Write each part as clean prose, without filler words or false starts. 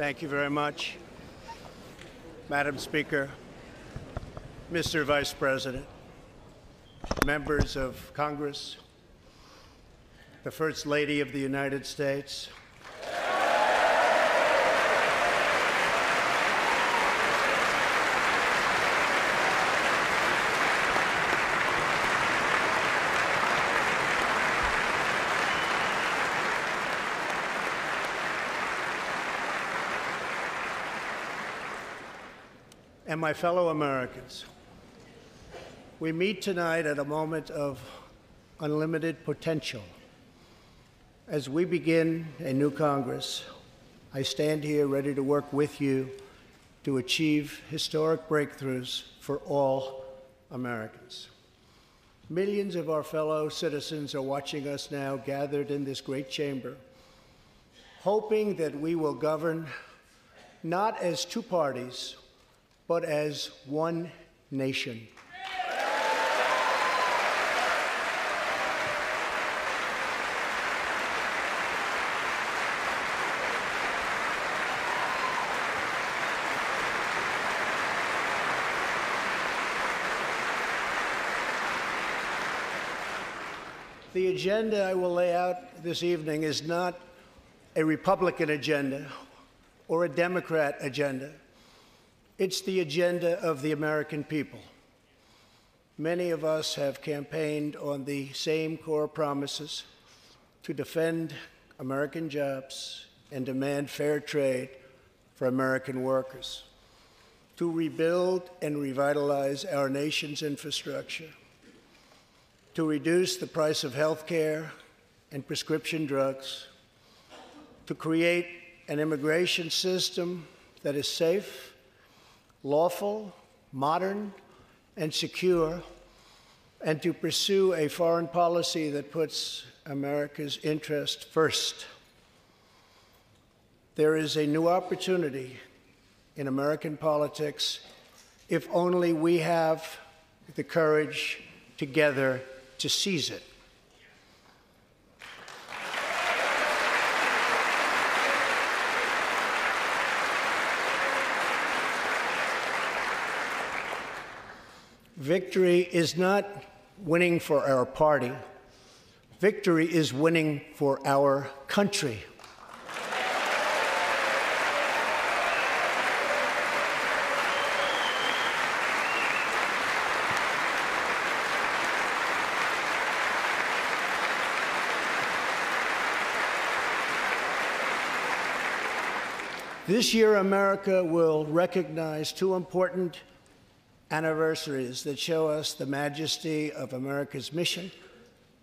Thank you very much. Madam Speaker, Mr. Vice President, members of Congress, the First Lady of the United States, and my fellow Americans. We meet tonight at a moment of unlimited potential. As we begin a new Congress, I stand here ready to work with you to achieve historic breakthroughs for all Americans. Millions of our fellow citizens are watching us now gathered in this great chamber, hoping that we will govern not as two parties, but as one nation. The agenda I will lay out this evening is not a Republican agenda or a Democrat agenda. It's the agenda of the American people. Many of us have campaigned on the same core promises to defend American jobs and demand fair trade for American workers, to rebuild and revitalize our nation's infrastructure, to reduce the price of health care and prescription drugs, to create an immigration system that is safe, lawful, modern, and secure, and to pursue a foreign policy that puts America's interest first. There is a new opportunity in American politics if only we have the courage together to seize it. Victory is not winning for our party. Victory is winning for our country. This year, America will recognize two important anniversaries that show us the majesty of America's mission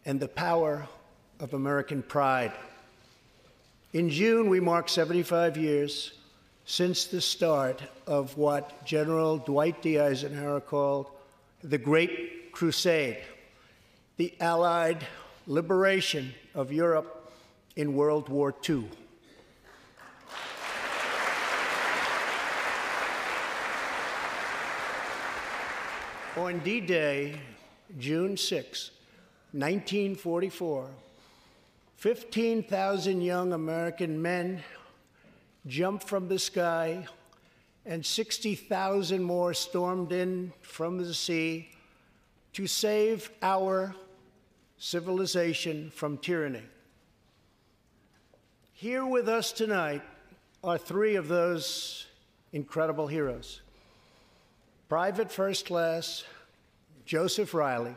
and the power of American pride. In June, we mark 75 years since the start of what General Dwight D. Eisenhower called the Great Crusade, the Allied liberation of Europe in World War II. On D-Day, June 6, 1944, 15,000 young American men jumped from the sky, and 60,000 more stormed in from the sea to save our civilization from tyranny. Here with us tonight are three of those incredible heroes. Private First Class Joseph Riley,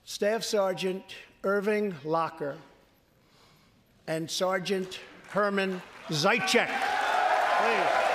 Staff Sergeant Irving Locker, and Sergeant Herman Zaitchik. Please.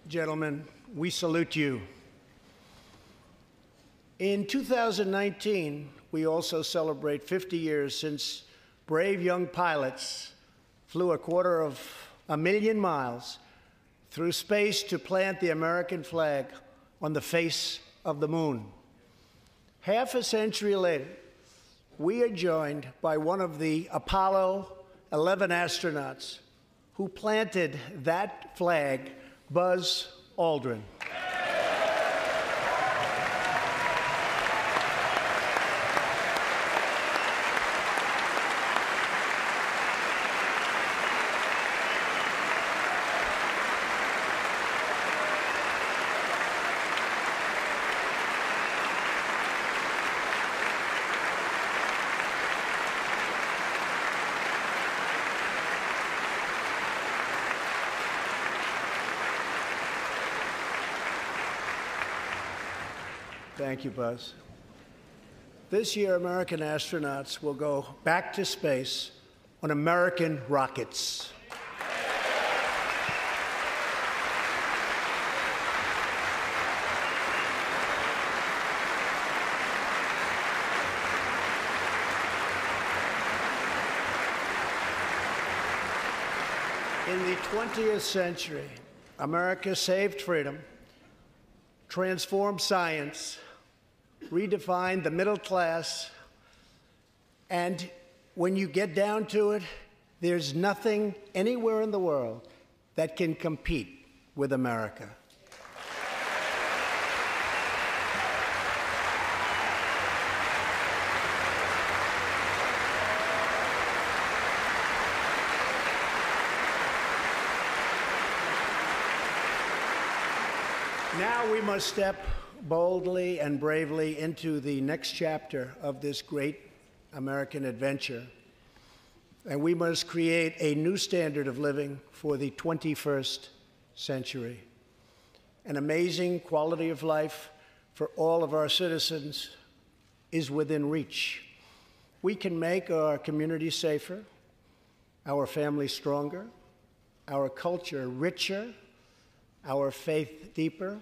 gentlemen, we salute you. In 2019, we also celebrate 50 years since brave young pilots flew 250,000 miles through space to plant the American flag on the face of the moon. Half a century later, we are joined by one of the Apollo 11 astronauts who planted that flag, Buzz Aldrin. Thank you, Buzz. This year, American astronauts will go back to space on American rockets. In the 20th century, America saved freedom, transformed science, redefined the middle class, and when you get down to it, there's nothing anywhere in the world that can compete with America. Now we must step boldly and bravely into the next chapter of this great American adventure. And we must create a new standard of living for the 21st century. An amazing quality of life for all of our citizens is within reach. We can make our community safer, our families stronger, our culture richer, our faith deeper,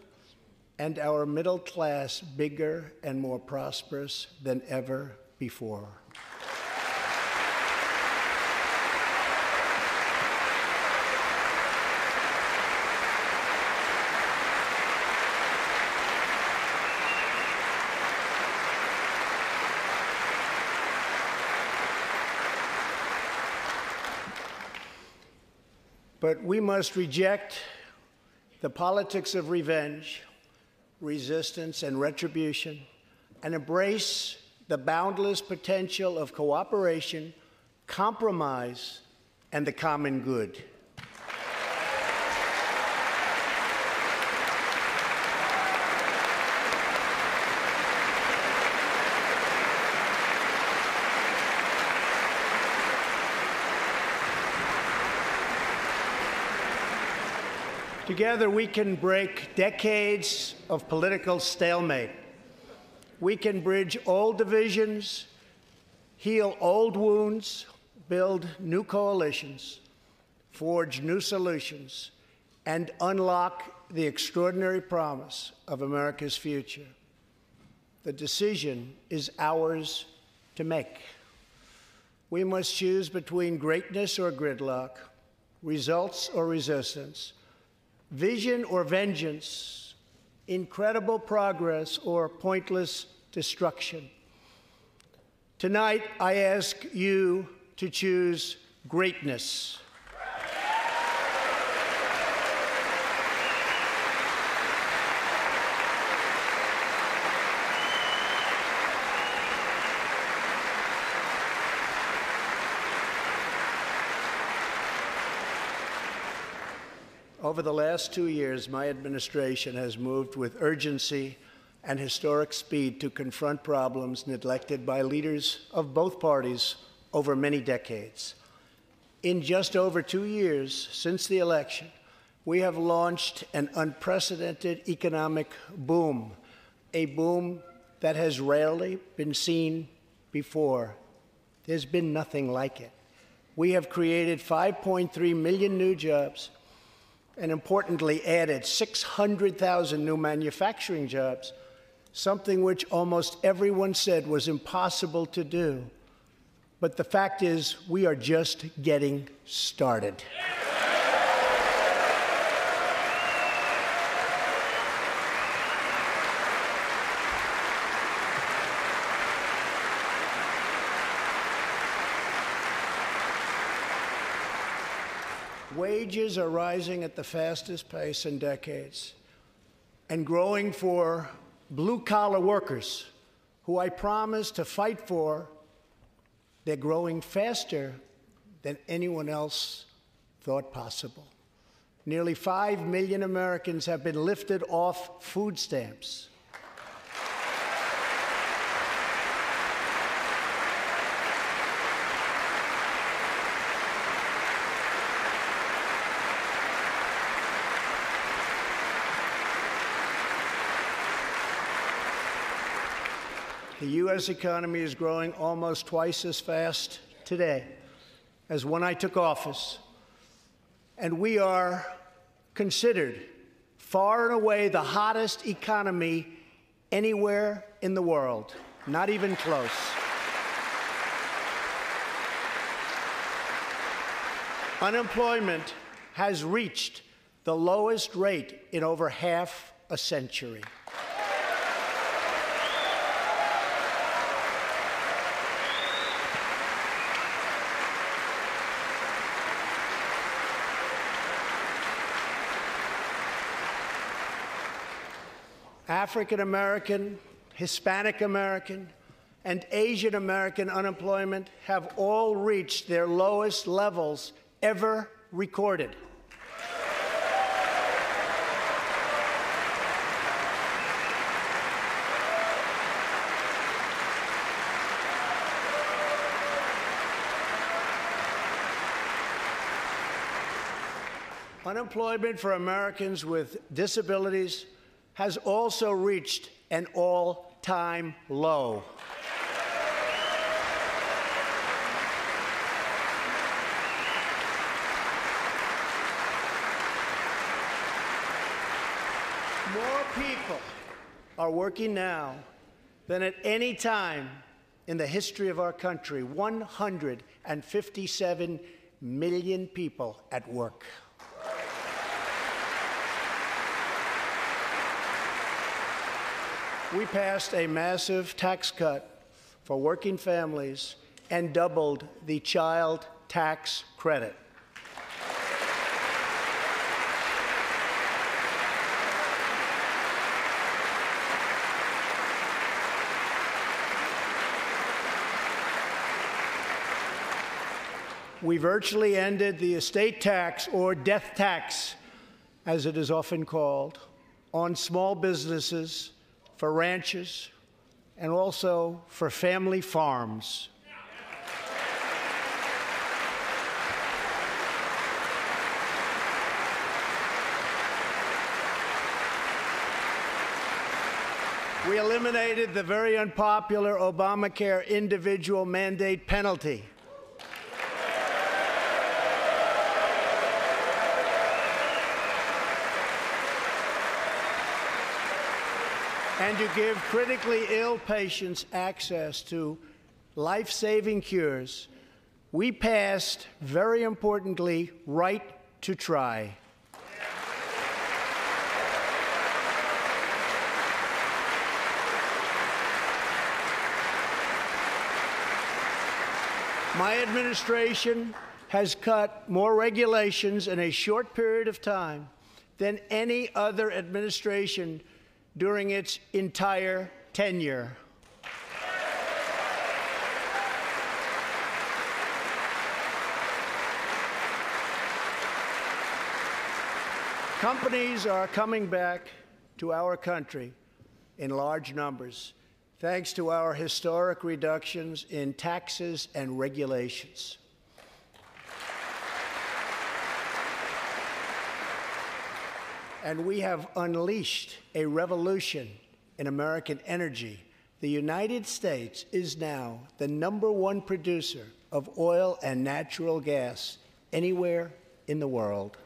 and our middle class bigger and more prosperous than ever before. But we must reject the politics of revenge, resistance, and retribution, and embrace the boundless potential of cooperation, compromise, and the common good. Together, we can break decades of political stalemate. We can bridge old divisions, heal old wounds, build new coalitions, forge new solutions, and unlock the extraordinary promise of America's future. The decision is ours to make. We must choose between greatness or gridlock, results or resistance, vision or vengeance, incredible progress or pointless destruction. Tonight, I ask you to choose greatness. Over the last 2 years, my administration has moved with urgency and historic speed to confront problems neglected by leaders of both parties over many decades. In just over 2 years since the election, we have launched an unprecedented economic boom, a boom that has rarely been seen before. There's been nothing like it. We have created 5.3 million new jobs, and importantly added 600,000 new manufacturing jobs, something which almost everyone said was impossible to do. But the fact is, we are just getting started. Wages are rising at the fastest pace in decades and growing for blue-collar workers who I promised to fight for. They're growing faster than anyone else thought possible. Nearly 5 million Americans have been lifted off food stamps. The U.S. economy is growing almost twice as fast today as when I took office, and we are considered far and away the hottest economy anywhere in the world, not even close. Unemployment has reached the lowest rate in over half a century. African American, Hispanic American, and Asian American unemployment have all reached their lowest levels ever recorded. Unemployment for Americans with disabilities has also reached an all-time low. More people are working now than at any time in the history of our country. 157 million people at work. We passed a massive tax cut for working families and doubled the child tax credit. We virtually ended the estate tax, or death tax, as it is often called, on small businesses, for ranches, and also for family farms. We eliminated the very unpopular Obamacare individual mandate penalty. And to give critically ill patients access to life-saving cures, we passed, very importantly, right to try. My administration has cut more regulations in a short period of time than any other administration during its entire tenure. Companies are coming back to our country in large numbers, thanks to our historic reductions in taxes and regulations. And we have unleashed a revolution in American energy. The United States is now the #1 producer of oil and natural gas anywhere in the world.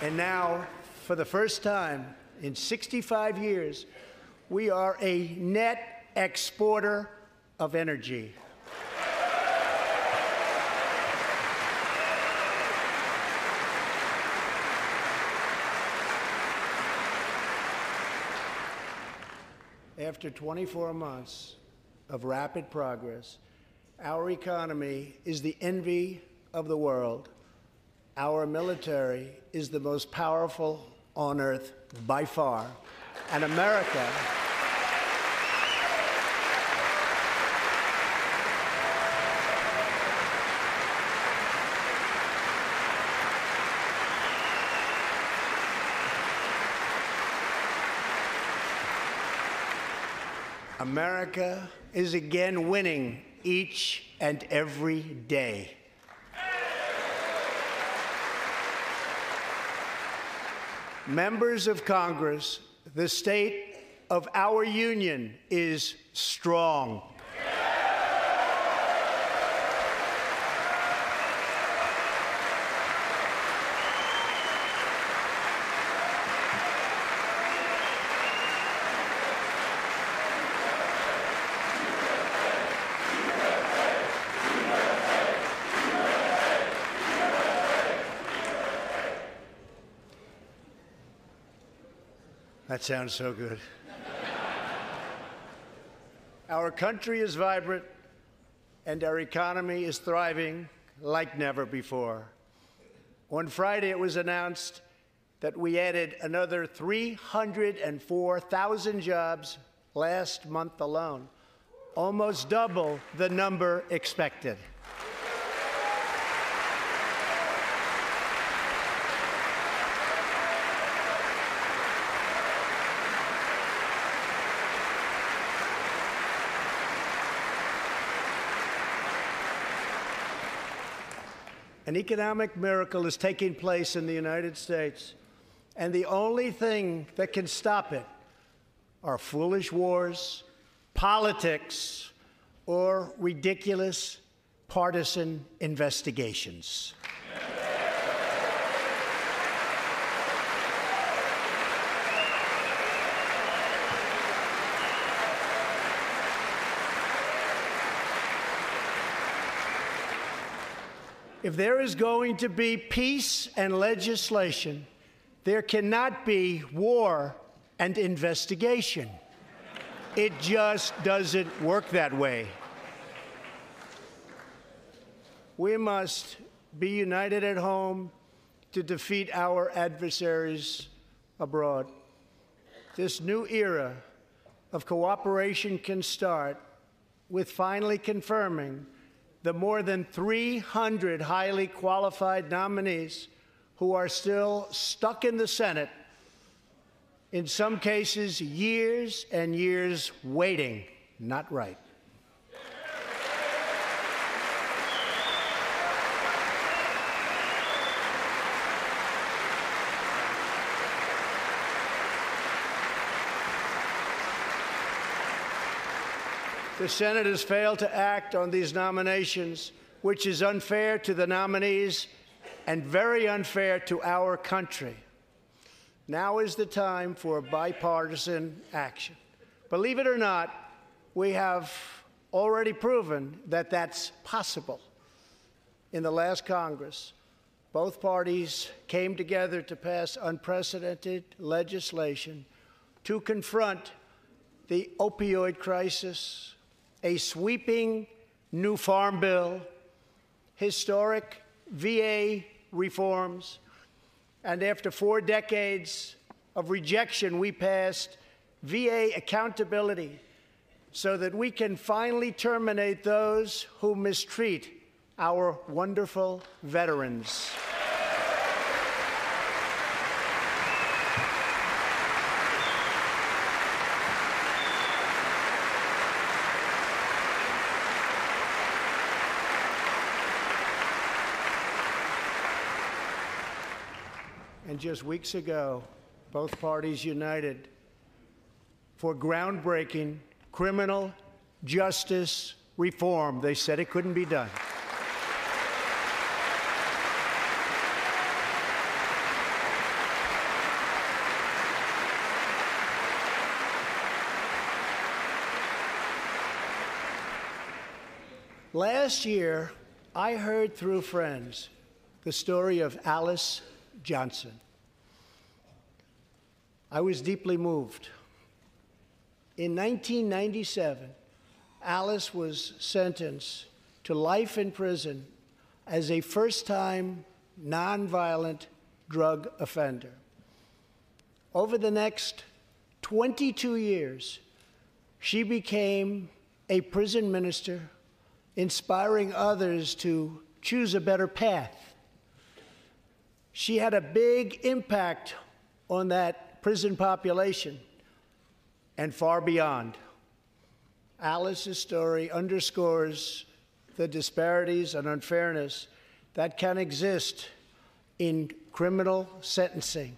And now, for the first time in 65 years, we are a net exporter of energy. After 24 months of rapid progress, our economy is the envy of the world. Our military is the most powerful on earth by far. And America is again winning each and every day. Members of Congress, the state of our union is strong. That sounds so good. Our country is vibrant, and our economy is thriving like never before. On Friday, it was announced that we added another 304,000 jobs last month alone, almost double the number expected. An economic miracle is taking place in the United States, and the only thing that can stop it are foolish wars, politics, or ridiculous partisan investigations. If there is going to be peace and legislation, there cannot be war and investigation. It just doesn't work that way. We must be united at home to defeat our adversaries abroad. This new era of cooperation can start with finally confirming the more than 300 highly qualified nominees who are still stuck in the Senate, in some cases years and years waiting. Not right. The Senate has failed to act on these nominations, which is unfair to the nominees and very unfair to our country. Now is the time for bipartisan action. Believe it or not, we have already proven that that's possible. In the last Congress, both parties came together to pass unprecedented legislation to confront the opioid crisis, a sweeping new farm bill, historic VA reforms, and after 4 decades of rejection, we passed VA accountability so that we can finally terminate those who mistreat our wonderful veterans. And just weeks ago, both parties united for groundbreaking criminal justice reform. They said it couldn't be done. Last year, I heard through friends the story of Alice Johnson. I was deeply moved. In 1997, Alice was sentenced to life in prison as a first-time nonviolent drug offender. Over the next 22 years, she became a prison minister, inspiring others to choose a better path. She had a big impact on that prison population and far beyond. Alice's story underscores the disparities and unfairness that can exist in criminal sentencing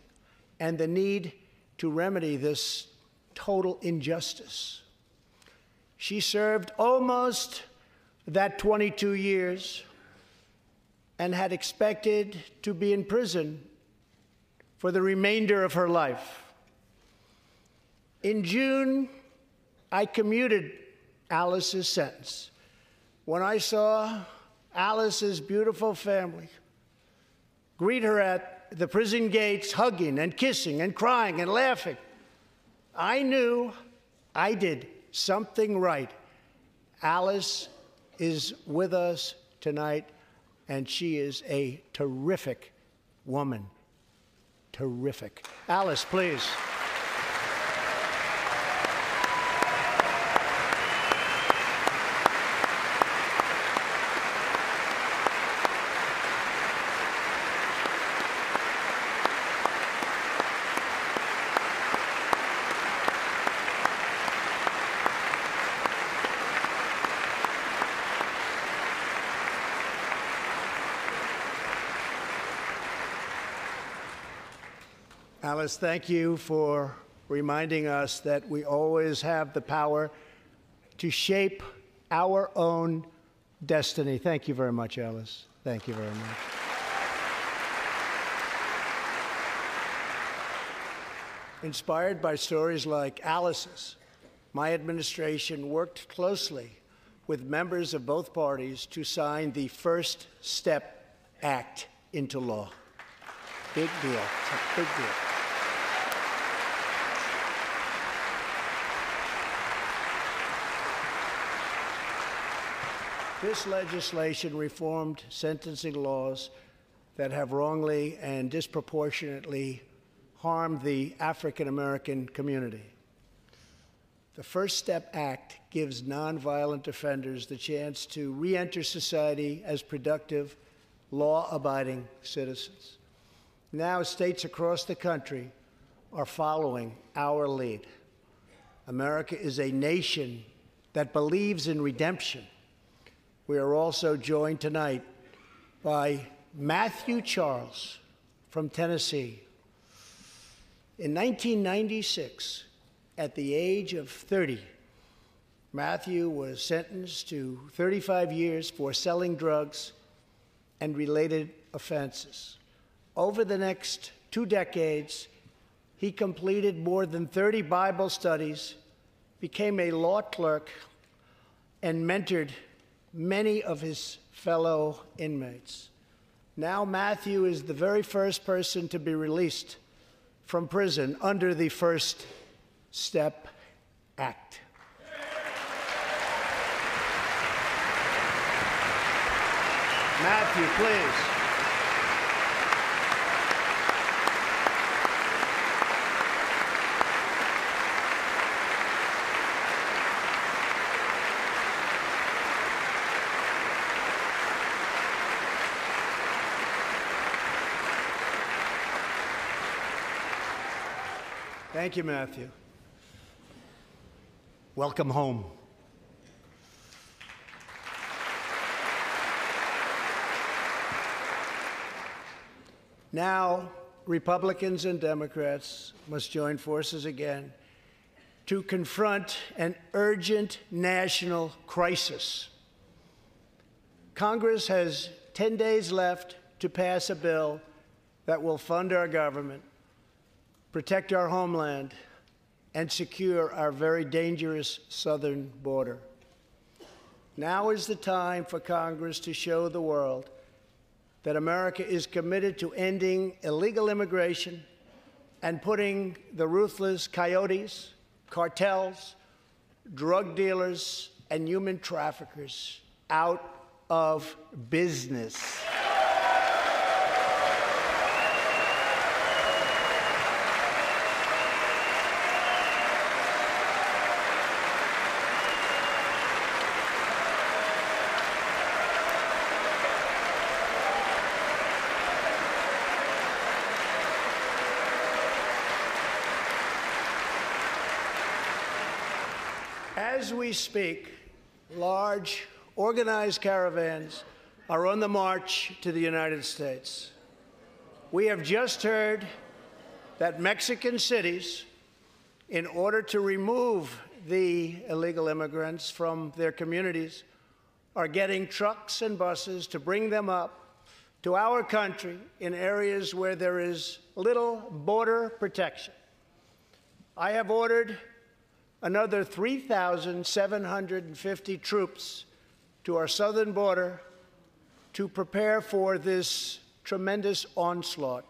and the need to remedy this total injustice. She served almost that 22 years and had expected to be in prison for the remainder of her life. In June, I commuted Alice's sentence. When I saw Alice's beautiful family greet her at the prison gates, hugging and kissing and crying and laughing, I knew I did something right. Alice is with us tonight, and she is a terrific woman. Terrific. Alice, please. Alice, thank you for reminding us that we always have the power to shape our own destiny. Thank you very much, Alice. Thank you very much. Inspired by stories like Alice's, my administration worked closely with members of both parties to sign the First Step Act into law. Big deal. It's a big deal. This legislation reformed sentencing laws that have wrongly and disproportionately harmed the African American community. The First Step Act gives nonviolent offenders the chance to re-enter society as productive, law-abiding citizens. Now, states across the country are following our lead. America is a nation that believes in redemption. We are also joined tonight by Matthew Charles from Tennessee. In 1996, at the age of 30, Matthew was sentenced to 35 years for selling drugs and related offenses. Over the next 2 decades, he completed more than 30 Bible studies, became a law clerk, and mentored many of his fellow inmates. Now Matthew is the very first person to be released from prison under the First Step Act. Matthew, please. Thank you, Matthew. Welcome home. Now, Republicans and Democrats must join forces again to confront an urgent national crisis. Congress has 10 days left to pass a bill that will fund our government, protect our homeland, and secure our very dangerous southern border. Now is the time for Congress to show the world that America is committed to ending illegal immigration and putting the ruthless coyotes, cartels, drug dealers, and human traffickers out of business. As we speak, large, organized caravans are on the march to the United States. We have just heard that Mexican cities, in order to remove the illegal immigrants from their communities, are getting trucks and buses to bring them up to our country in areas where there is little border protection. I have ordered another 3,750 troops to our southern border to prepare for this tremendous onslaught.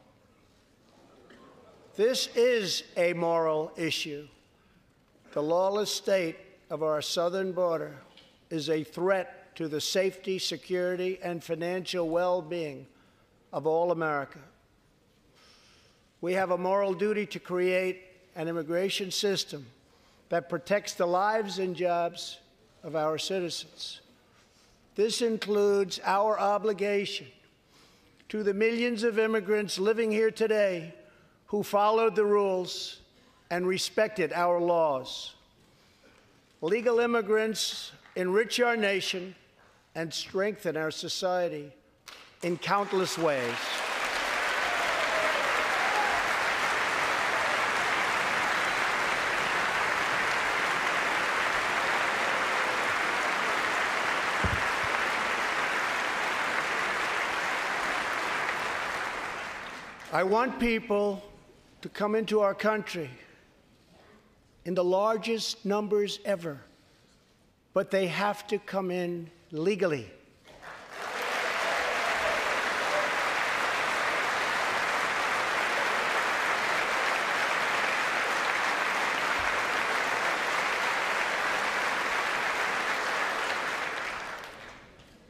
This is a moral issue. The lawless state of our southern border is a threat to the safety, security, and financial well-being of all America. We have a moral duty to create an immigration system that protects the lives and jobs of our citizens. This includes our obligation to the millions of immigrants living here today who followed the rules and respected our laws. Legal immigrants enrich our nation and strengthen our society in countless ways. I want people to come into our country in the largest numbers ever, but they have to come in legally.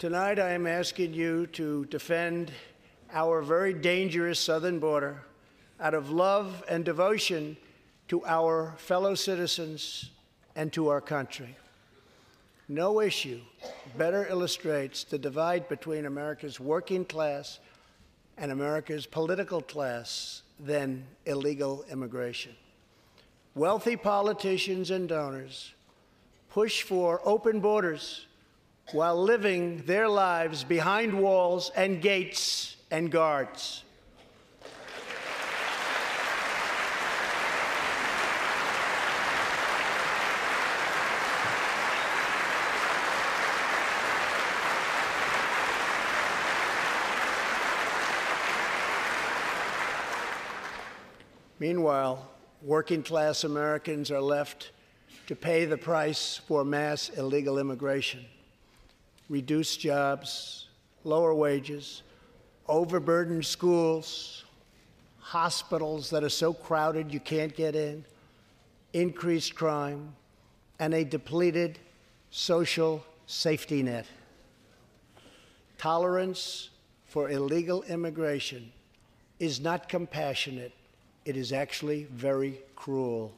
Tonight, I am asking you to defend our very dangerous southern border out of love and devotion to our fellow citizens and to our country. No issue better illustrates the divide between America's working class and America's political class than illegal immigration. Wealthy politicians and donors push for open borders while living their lives behind walls and gates and guards. Meanwhile, working-class Americans are left to pay the price for mass illegal immigration. Reduced jobs, lower wages, overburdened schools, hospitals that are so crowded you can't get in, increased crime, and a depleted social safety net. Tolerance for illegal immigration is not compassionate. It is actually very cruel.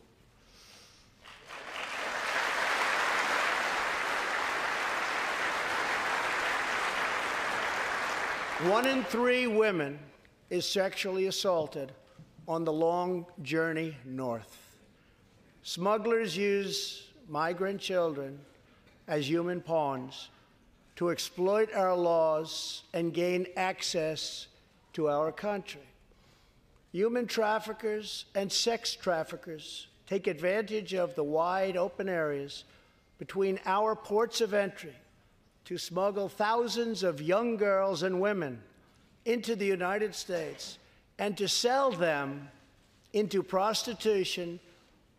One in 3 women is sexually assaulted on the long journey north. Smugglers use migrant children as human pawns to exploit our laws and gain access to our country. Human traffickers and sex traffickers take advantage of the wide open areas between our ports of entry to smuggle thousands of young girls and women into the United States and to sell them into prostitution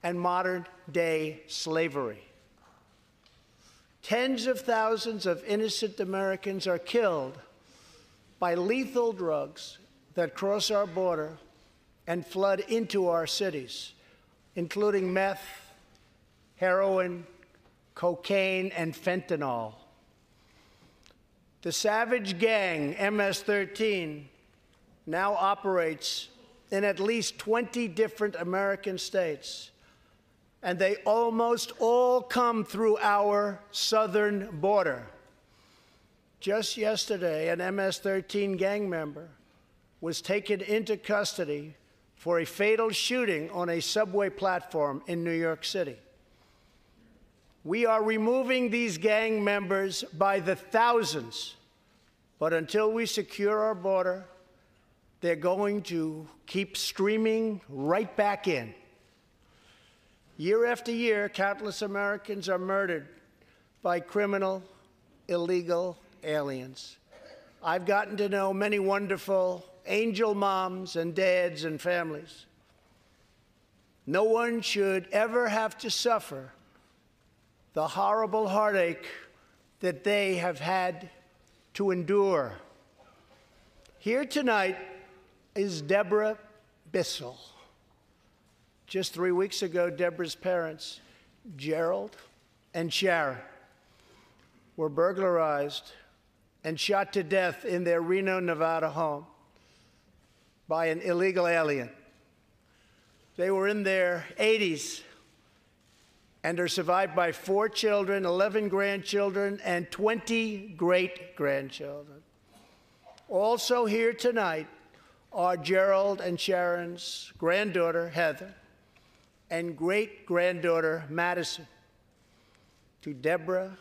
and modern-day slavery. Tens of thousands of innocent Americans are killed by lethal drugs that cross our border and flood into our cities, including meth, heroin, cocaine, and fentanyl. The savage gang, MS-13, now operates in at least 20 different American states, and they almost all come through our southern border. Just yesterday, an MS-13 gang member was taken into custody for a fatal shooting on a subway platform in New York City. We are removing these gang members by the thousands, but until we secure our border, they're going to keep streaming right back in. Year after year, countless Americans are murdered by criminal, illegal aliens. I've gotten to know many wonderful angel moms and dads and families. No one should ever have to suffer the horrible heartache that they have had to endure. Here tonight is Deborah Bissell. Just 3 weeks ago, Deborah's parents, Gerald and Sharon, were burglarized and shot to death in their Reno, Nevada home by an illegal alien. They were in their 80s and are survived by 4 children, 11 grandchildren, and 20 great-grandchildren. Also here tonight are Gerald and Sharon's granddaughter, Heather, and great-granddaughter, Madison. To Deborah,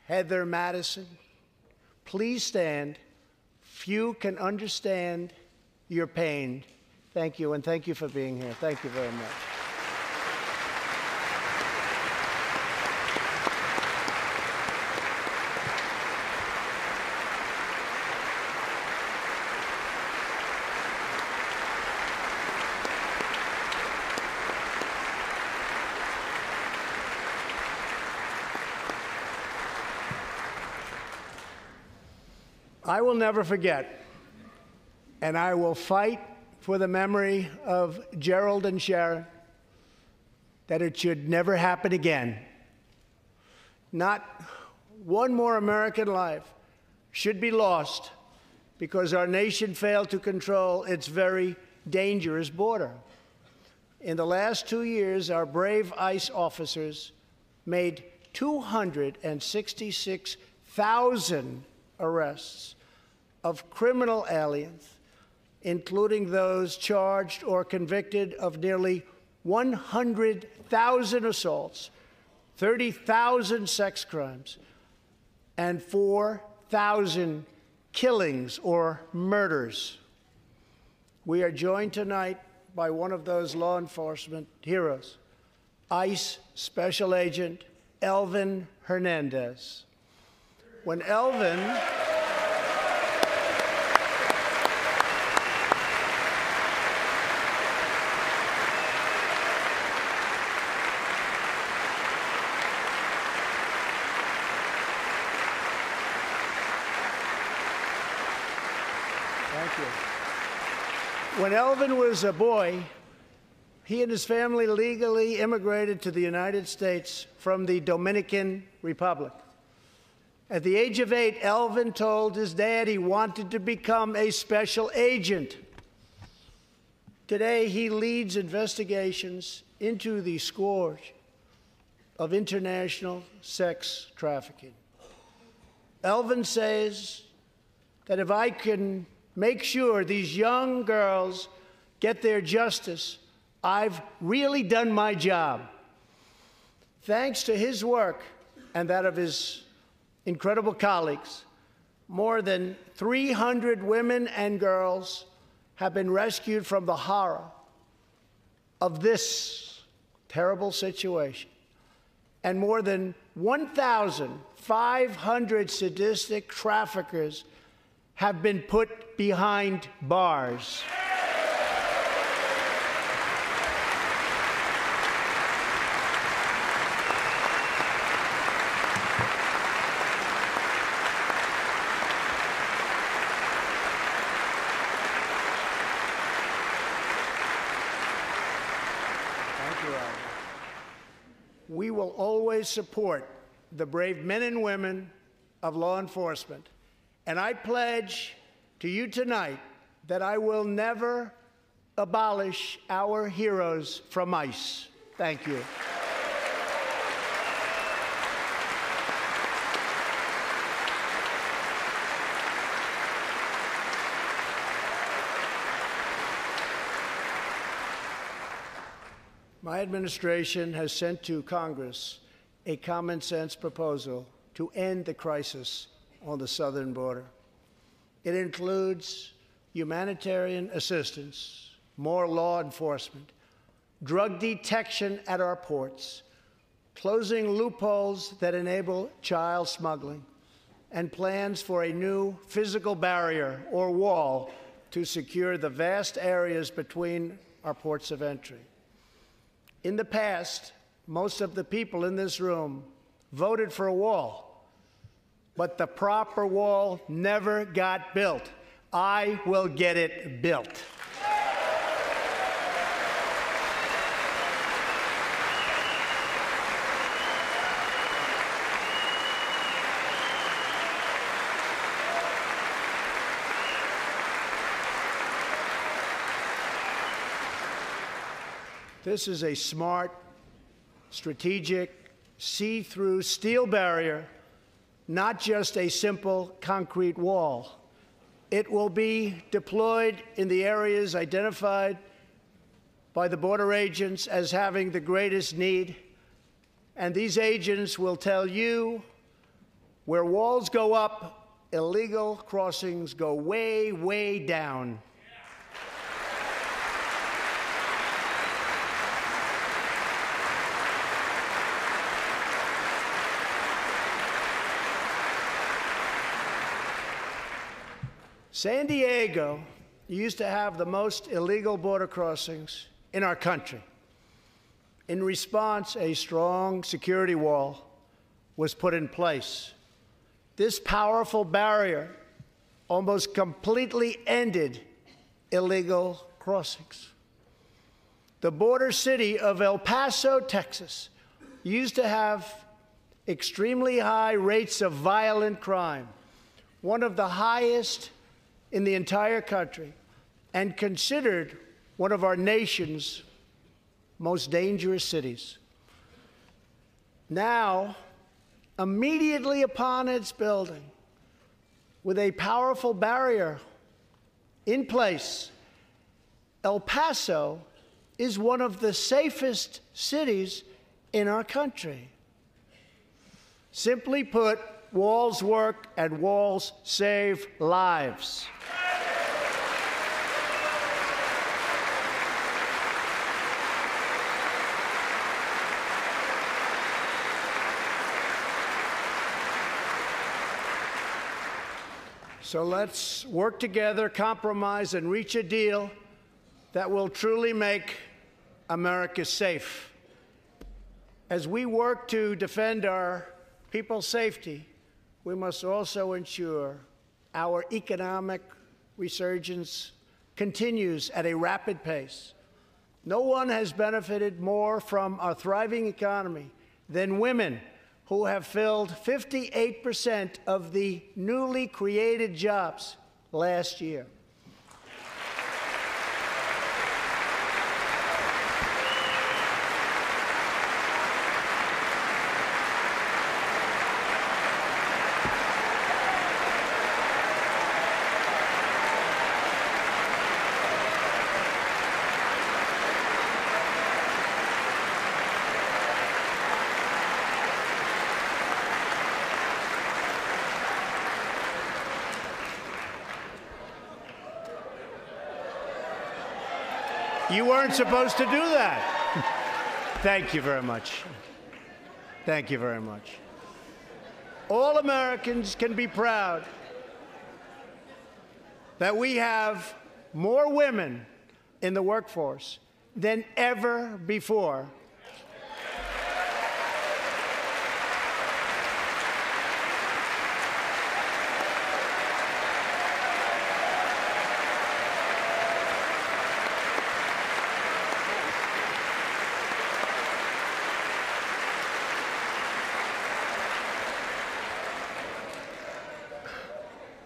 Heather, Madison, please stand. Few can understand your pain. Thank you, and thank you for being here. Thank you very much. I will never forget, and I will fight for the memory of Gerald and Sharon, that it should never happen again. Not one more American life should be lost because our nation failed to control its very dangerous border. In the last 2 years, our brave ICE officers made 266,000 arrests of criminal aliens, including those charged or convicted of nearly 100,000 assaults, 30,000 sex crimes, and 4,000 killings or murders. We are joined tonight by one of those law enforcement heroes, ICE Special Agent Elvin Hernandez. When Elvin When Elvin was a boy, he and his family legally immigrated to the United States from the Dominican Republic. At the age of 8, Elvin told his dad he wanted to become a special agent. Today, he leads investigations into the scourge of international sex trafficking. Elvin says that if I can make sure these young girls get their justice, I've really done my job. Thanks to his work and that of his incredible colleagues, more than 300 women and girls have been rescued from the horror of this terrible situation, and more than 1,500 sadistic traffickers have been put behind bars. we will always support the brave men and women of law enforcement. And I pledge to you tonight that I will never abolish our heroes from ICE. Thank you. My administration has sent to Congress a common-sense proposal to end the crisis on the southern border. It includes humanitarian assistance, more law enforcement, drug detection at our ports, closing loopholes that enable child smuggling, and plans for a new physical barrier or wall to secure the vast areas between our ports of entry. In the past, most of the people in this room voted for a wall, but the proper wall never got built. I will get it built. This is a smart, strategic, see-through steel barrier, not just a simple concrete wall. It will be deployed in the areas identified by the border agents as having the greatest need, and these agents will tell you where walls go up, illegal crossings go way, way down. San Diego used to have the most illegal border crossings in our country. In response, a strong security wall was put in place. This powerful barrier almost completely ended illegal crossings. The border city of El Paso, Texas, used to have extremely high rates of violent crime, one of the highest in the entire country, and considered one of our nation's most dangerous cities. Now, immediately upon its building, with a powerful barrier in place, El Paso is one of the safest cities in our country. Simply put, walls work and walls save lives. So let's work together, compromise, and reach a deal that will truly make America safe. As we work to defend our people's safety, we must also ensure our economic resurgence continues at a rapid pace. No one has benefited more from our thriving economy than women, who have filled 58% of the newly created jobs last year. You weren't supposed to do that. Thank you very much. Thank you very much. All Americans can be proud that we have more women in the workforce than ever before.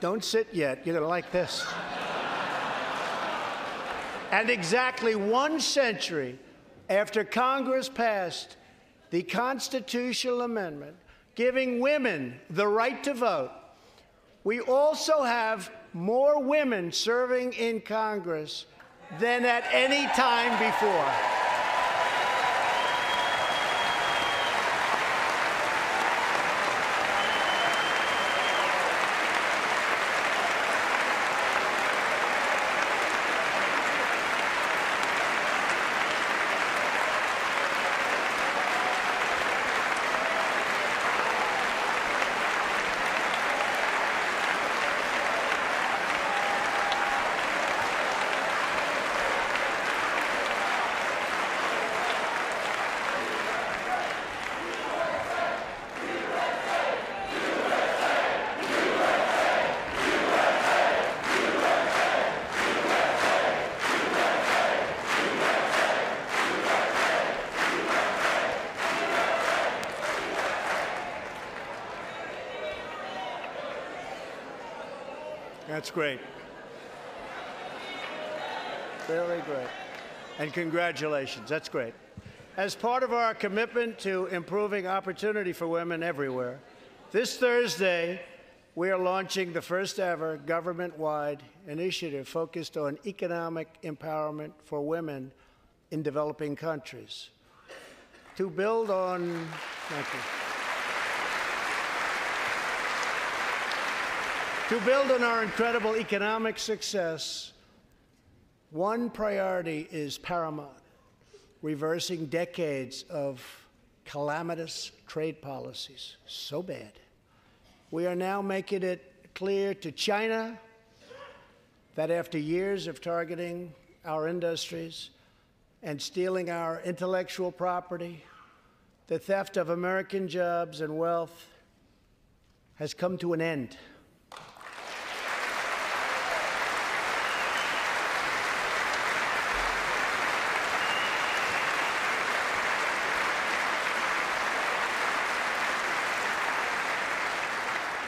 Don't sit yet. You're going to like this. And exactly 1 century after Congress passed the constitutional amendment giving women the right to vote, we also have more women serving in Congress than at any time before. That's great. Very great. And congratulations. That's great. As part of our commitment to improving opportunity for women everywhere, this Thursday, we are launching the first ever government-wide initiative focused on economic empowerment for women in developing countries. To build on, thank you. To build on our incredible economic success, one priority is paramount: reversing decades of calamitous trade policies. So bad. We are now making it clear to China that after years of targeting our industries and stealing our intellectual property, the theft of American jobs and wealth has come to an end.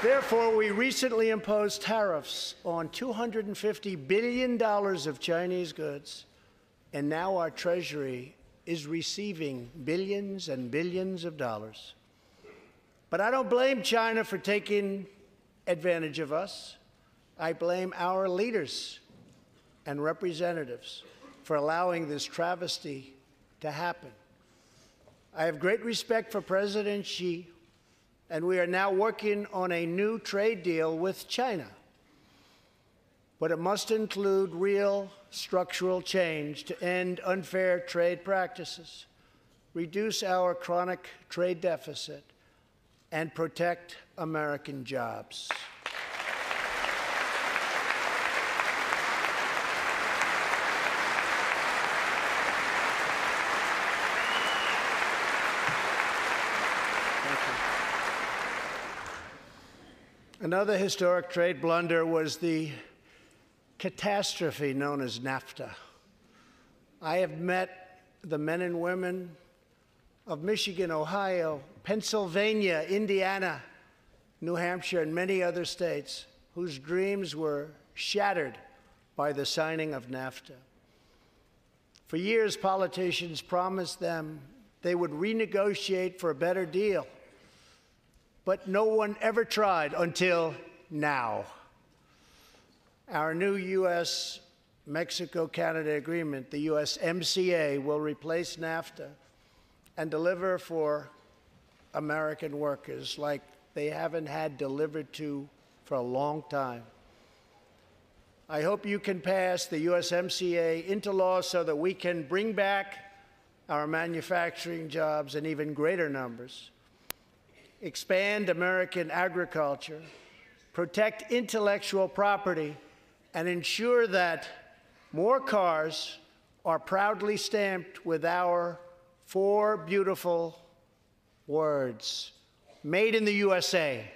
Therefore, we recently imposed tariffs on $250 billion of Chinese goods, and now our Treasury is receiving billions and billions of dollars. But I don't blame China for taking advantage of us. I blame our leaders and representatives for allowing this travesty to happen. I have great respect for President Xi, and we are now working on a new trade deal with China. But it must include real structural change to end unfair trade practices, reduce our chronic trade deficit, and protect American jobs. Another historic trade blunder was the catastrophe known as NAFTA. I have met the men and women of Michigan, Ohio, Pennsylvania, Indiana, New Hampshire, and many other states whose dreams were shattered by the signing of NAFTA. For years, politicians promised them they would renegotiate for a better deal. But no one ever tried until now. Our new U.S.-Mexico-Canada agreement, the USMCA, will replace NAFTA and deliver for American workers like they haven't had delivered to for a long time. I hope you can pass the USMCA into law so that we can bring back our manufacturing jobs in even greater numbers, expand American agriculture, protect intellectual property, and ensure that more cars are proudly stamped with our 4 beautiful words: Made in the USA.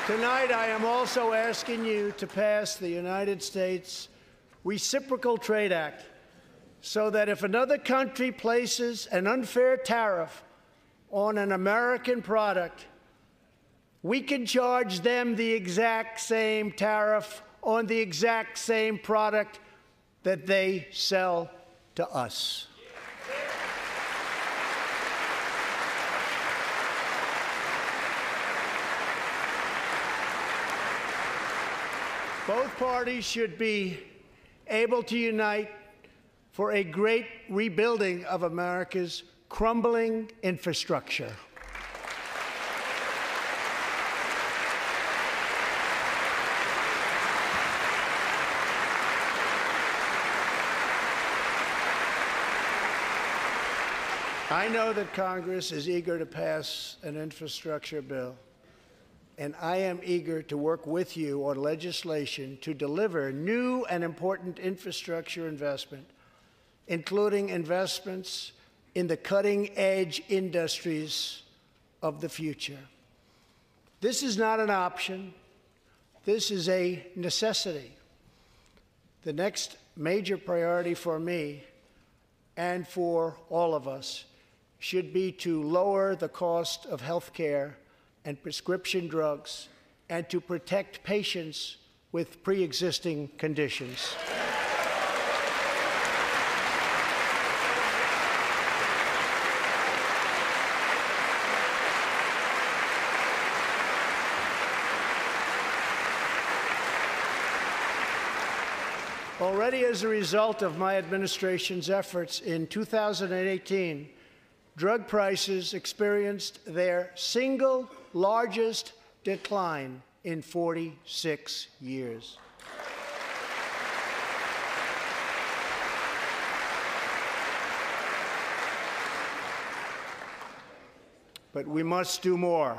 Tonight, I am also asking you to pass the United States Reciprocal Trade Act so that if another country places an unfair tariff on an American product, we can charge them the exact same tariff on the exact same product that they sell to us. Both parties should be able to unite for a great rebuilding of America's crumbling infrastructure. I know that Congress is eager to pass an infrastructure bill, and I am eager to work with you on legislation to deliver new and important infrastructure investment, including investments in the cutting-edge industries of the future. This is not an option. This is a necessity. The next major priority for me and for all of us should be to lower the cost of health care and prescription drugs, and to protect patients with pre-existing conditions. Already as a result of my administration's efforts in 2018, drug prices experienced their single largest decline in 46 years. But we must do more.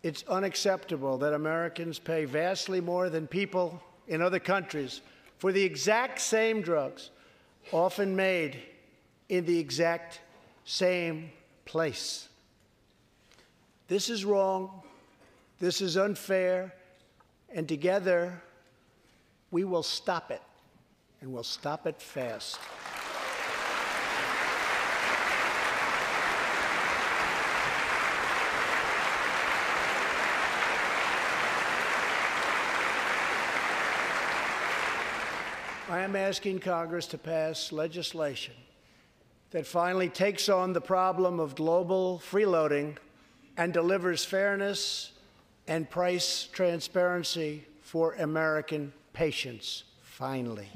It's unacceptable that Americans pay vastly more than people in other countries for the exact same drugs, often made in the exact same place. This is wrong, this is unfair, and together we will stop it, and we'll stop it fast. I am asking Congress to pass legislation that finally takes on the problem of global freeloading and delivers fairness and price transparency for American patients, finally.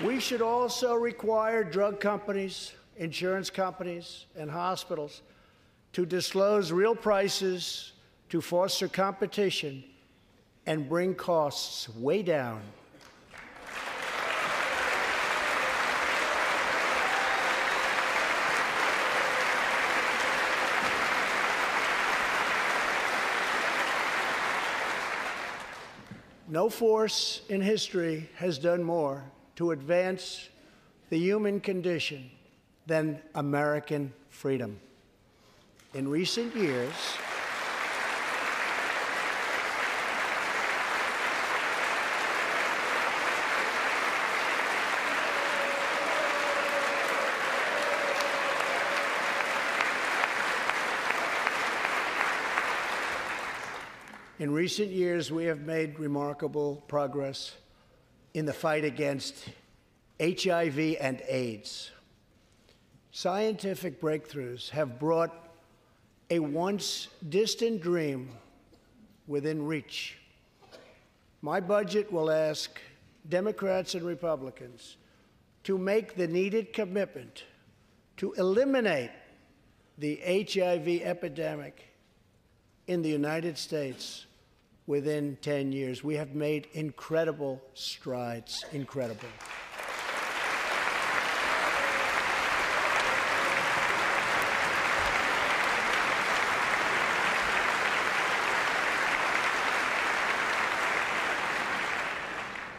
We should also require drug companies, insurance companies, and hospitals to disclose real prices to foster competition and bring costs way down. No force in history has done more to advance the human condition than American freedom. In recent years, we have made remarkable progress in the fight against HIV and AIDS. Scientific breakthroughs have brought a once distant dream within reach. My budget will ask Democrats and Republicans to make the needed commitment to eliminate the HIV epidemic in the United States within 10 years. We have made incredible strides, incredible.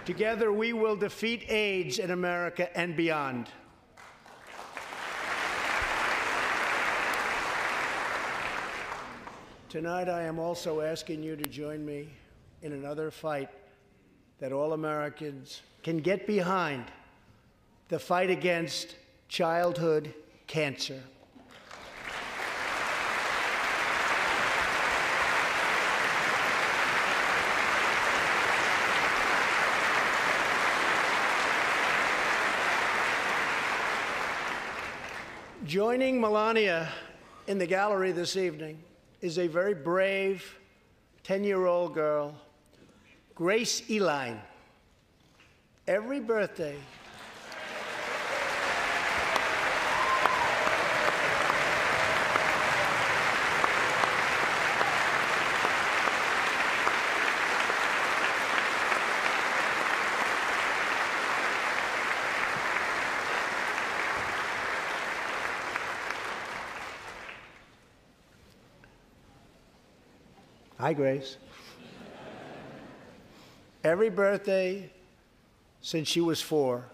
Together, we will defeat AIDS in America and beyond. Tonight, I am also asking you to join me in another fight that all Americans can get behind, the fight against childhood cancer. Joining Melania in the gallery this evening is a very brave 10-year-old girl, Grace Eline. Every birthday, hi, Grace. Every birthday since she was 4,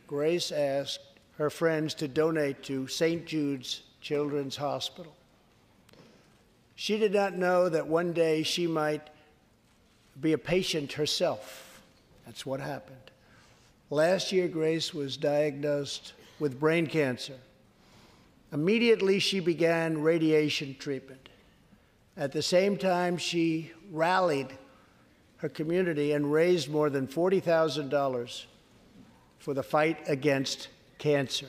Grace asked her friends to donate to St. Jude's Children's Hospital. She did not know that one day she might be a patient herself. That's what happened. Last year, Grace was diagnosed with brain cancer. Immediately, she began radiation treatment. At the same time, she rallied her community and raised more than $40,000 for the fight against cancer.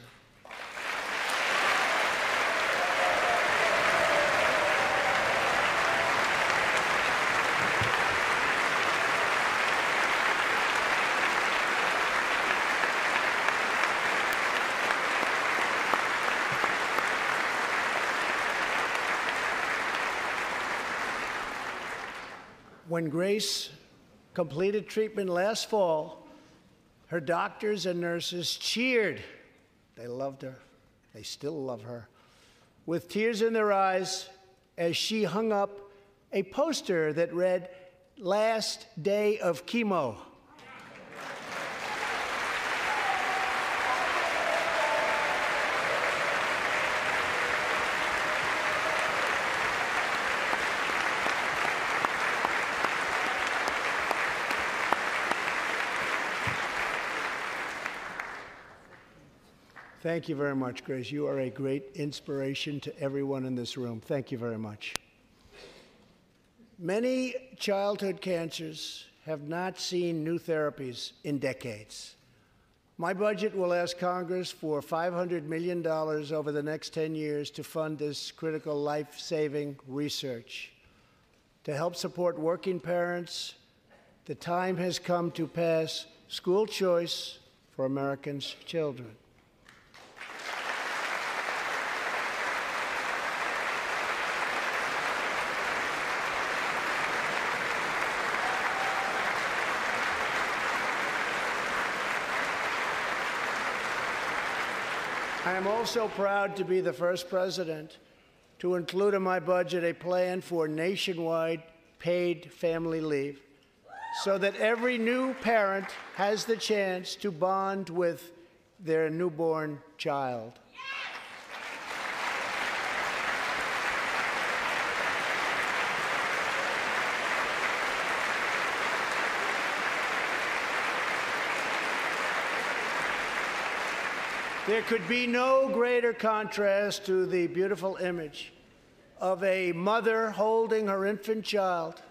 When Grace completed treatment last fall, her doctors and nurses cheered. They loved her. They still love her. With tears in their eyes as she hung up a poster that read, "Last day of chemo." Thank you very much, Grace. You are a great inspiration to everyone in this room. Thank you very much. Many childhood cancers have not seen new therapies in decades. My budget will ask Congress for $500 million over the next 10 years to fund this critical life-saving research. To help support working parents, the time has come to pass school choice for Americans' children. I am also proud to be the first president to include in my budget a plan for nationwide paid family leave so that every new parent has the chance to bond with their newborn child. There could be no greater contrast to the beautiful image of a mother holding her infant child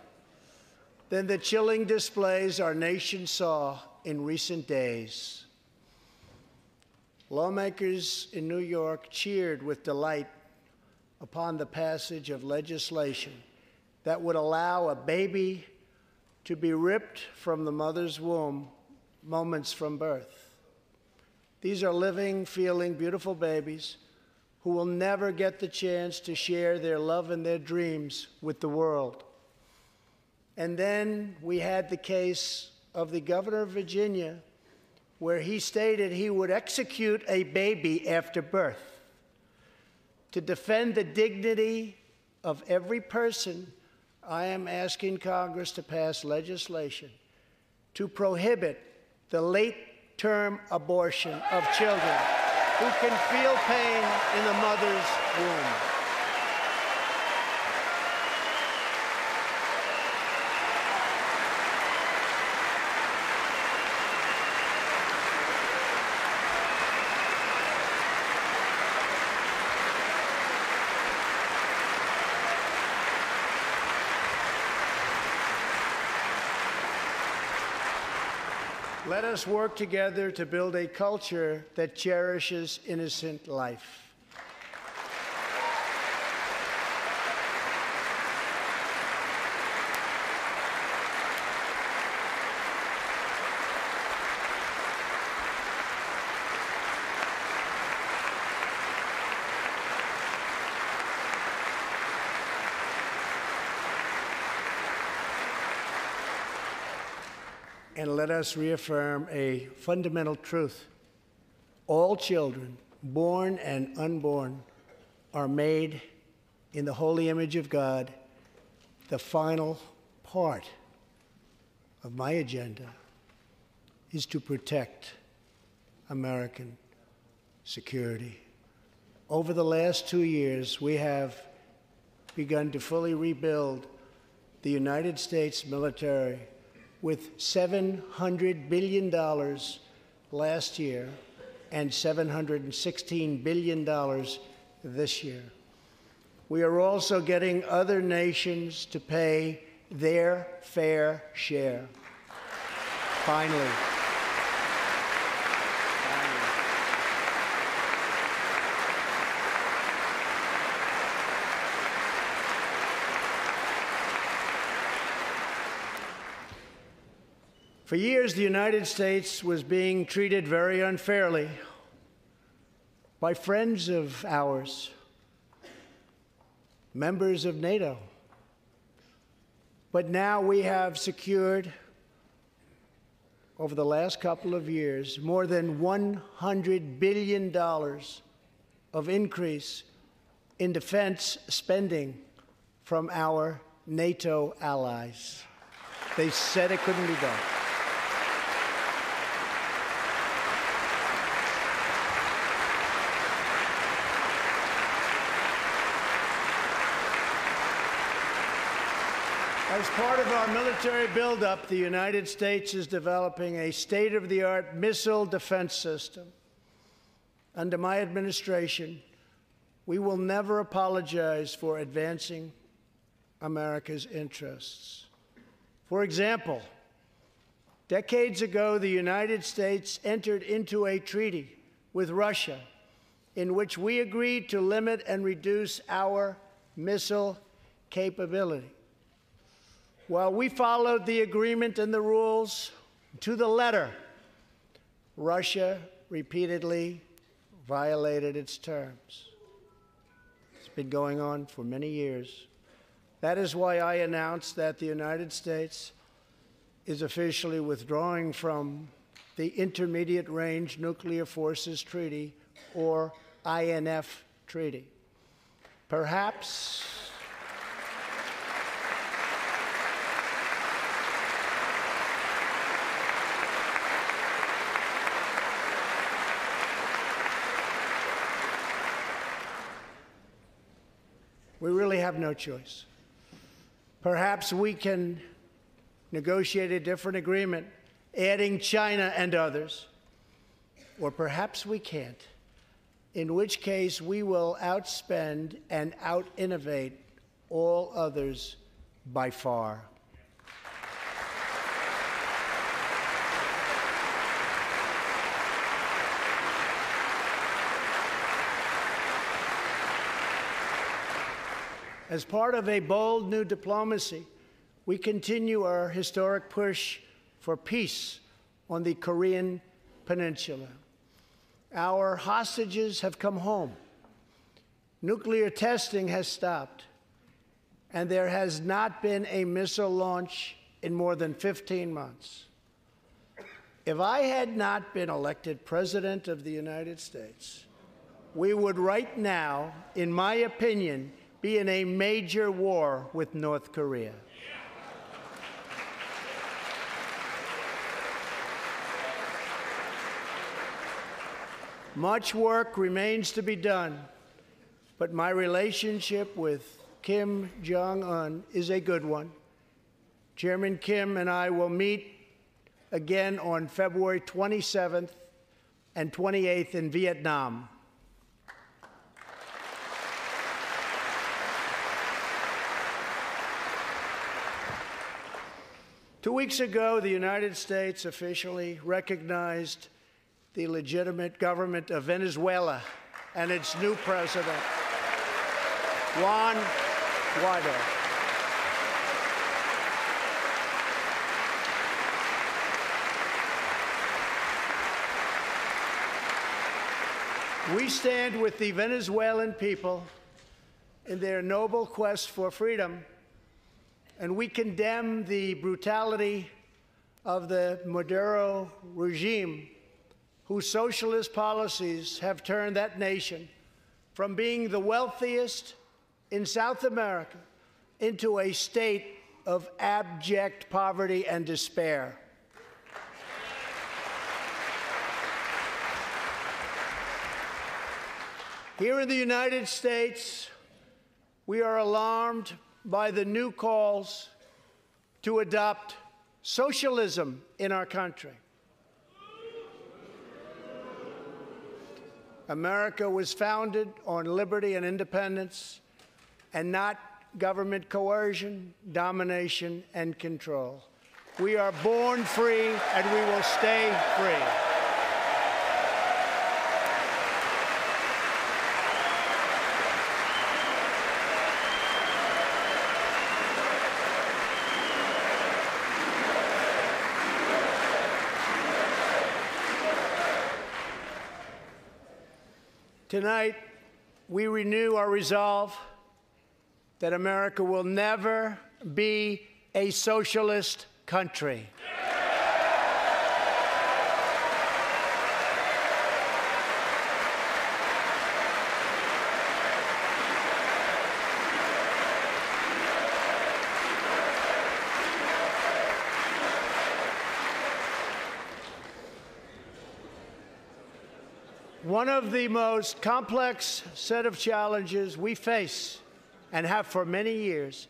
than the chilling displays our nation saw in recent days. Lawmakers in New York cheered with delight upon the passage of legislation that would allow a baby to be ripped from the mother's womb moments from birth. These are living, feeling, beautiful babies who will never get the chance to share their love and their dreams with the world. And then we had the case of the governor of Virginia, where he stated he would execute a baby after birth. To defend the dignity of every person, I am asking Congress to pass legislation to prohibit the late-term abortion of children who can feel pain in the mother's womb. Let us work together to build a culture that cherishes innocent life. And let us reaffirm a fundamental truth. All children, born and unborn, are made in the holy image of God. The final part of my agenda is to protect American security. Over the last 2 years, we have begun to fully rebuild the United States military with $700 billion last year and $716 billion this year. We are also getting other nations to pay their fair share. Finally. For years, the United States was being treated very unfairly by friends of ours, members of NATO. But now we have secured, over the last couple of years, more than $100 billion of increase in defense spending from our NATO allies. They said it couldn't be done. As part of our military buildup, the United States is developing a state-of-the-art missile defense system. Under my administration, we will never apologize for advancing America's interests. For example, decades ago, the United States entered into a treaty with Russia in which we agreed to limit and reduce our missile capability. While we followed the agreement and the rules to the letter, Russia repeatedly violated its terms. It's been going on for many years. That is why I announced that the United States is officially withdrawing from the Intermediate Range Nuclear Forces Treaty, or INF Treaty. Perhaps we really have no choice. Perhaps we can negotiate a different agreement, adding China and others. Or perhaps we can't, in which case we will outspend and out-innovate all others by far. As part of a bold new diplomacy, we continue our historic push for peace on the Korean Peninsula. Our hostages have come home. Nuclear testing has stopped, and there has not been a missile launch in more than 15 months. If I had not been elected President of the United States, we would right now, in my opinion, be in a major war with North Korea. Much work remains to be done, but my relationship with Kim Jong-un is a good one. Chairman Kim and I will meet again on February 27th and 28th in Vietnam. 2 weeks ago, the United States officially recognized the legitimate government of Venezuela and its new president, Juan Guaido. We stand with the Venezuelan people in their noble quest for freedom, and we condemn the brutality of the Maduro regime, whose socialist policies have turned that nation from being the wealthiest in South America into a state of abject poverty and despair. Here in the United States, we are alarmed by the new calls to adopt socialism in our country. America was founded on liberty and independence, and not government coercion, domination, and control. We are born free, and we will stay free. Tonight, we renew our resolve that America will never be a socialist country. One of the most complex set of challenges we face and have for many years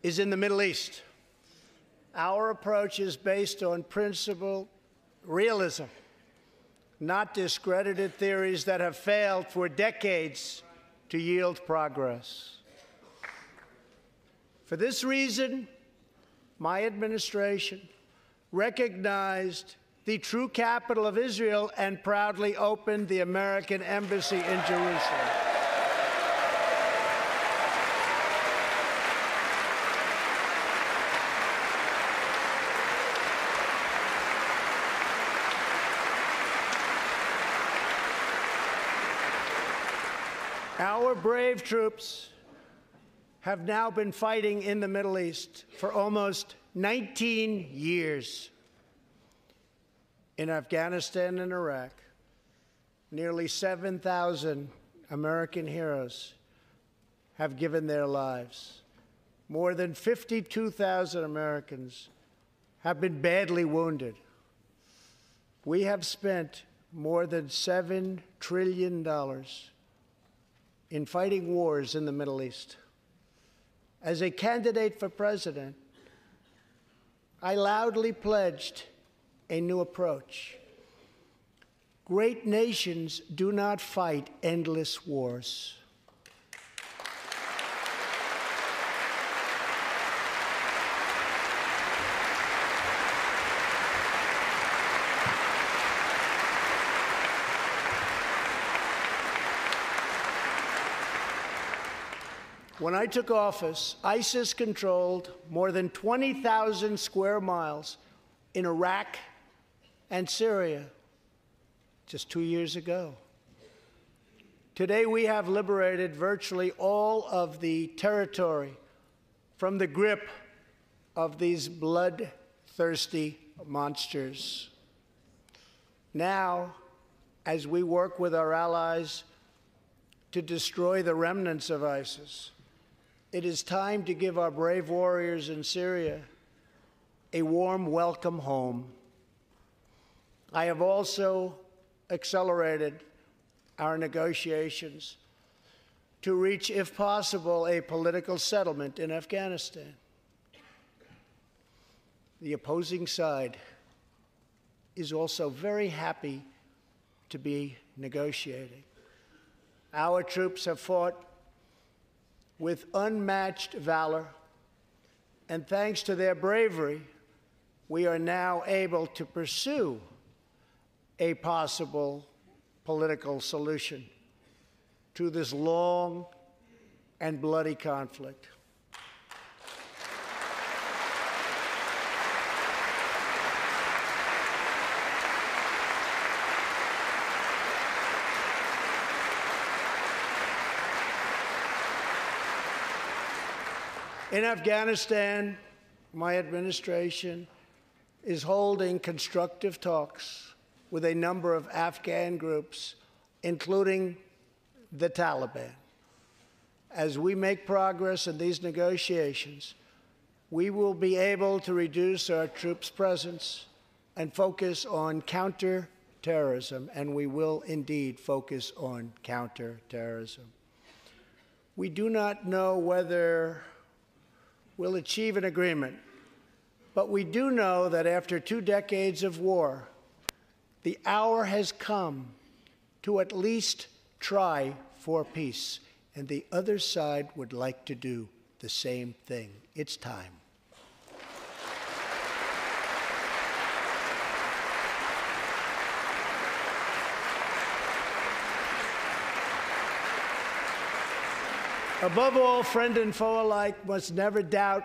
is in the Middle East. Our approach is based on principled realism, not discredited theories that have failed for decades to yield progress. For this reason, my administration recognized the true capital of Israel and proudly opened the American embassy in Jerusalem. Our brave troops have now been fighting in the Middle East for almost 19 years. In Afghanistan and Iraq, nearly 7,000 American heroes have given their lives. More than 52,000 Americans have been badly wounded. We have spent more than $7 trillion in fighting wars in the Middle East. As a candidate for president, I loudly pledged a new approach. Great nations do not fight endless wars. When I took office, ISIS controlled more than 20,000 square miles in Iraq and Syria just 2 years ago. Today, we have liberated virtually all of the territory from the grip of these bloodthirsty monsters. Now, as we work with our allies to destroy the remnants of ISIS, it is time to give our brave warriors in Syria a warm welcome home. I have also accelerated our negotiations to reach, if possible, a political settlement in Afghanistan. The opposing side is also very happy to be negotiating. Our troops have fought with unmatched valor, and thanks to their bravery, we are now able to pursue a possible political solution to this long and bloody conflict. In Afghanistan, my administration is holding constructive talks with a number of Afghan groups, including the Taliban. As we make progress in these negotiations, we will be able to reduce our troops' presence and focus on counterterrorism, and we will indeed focus on counterterrorism. We do not know whether we'll achieve an agreement, but we do know that after 2 decades of war, the hour has come to at least try for peace, and the other side would like to do the same thing. It's time. Above all, friend and foe alike must never doubt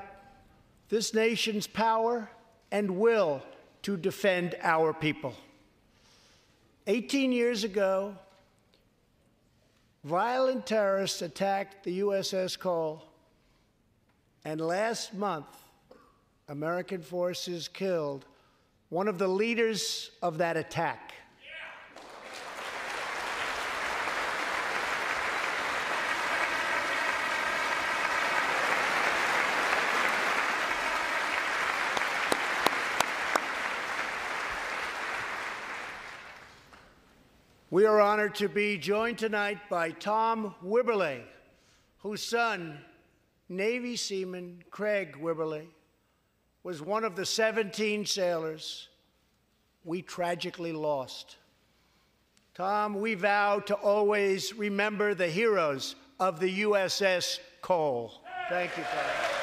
this nation's power and will to defend our people. 18 years ago, violent terrorists attacked the USS Cole, and last month, American forces killed one of the leaders of that attack. We are honored to be joined tonight by Tom Wibberley, whose son, Navy seaman Craig Wibberley, was one of the 17 sailors we tragically lost. Tom, we vow to always remember the heroes of the USS Cole. Thank you, Tom.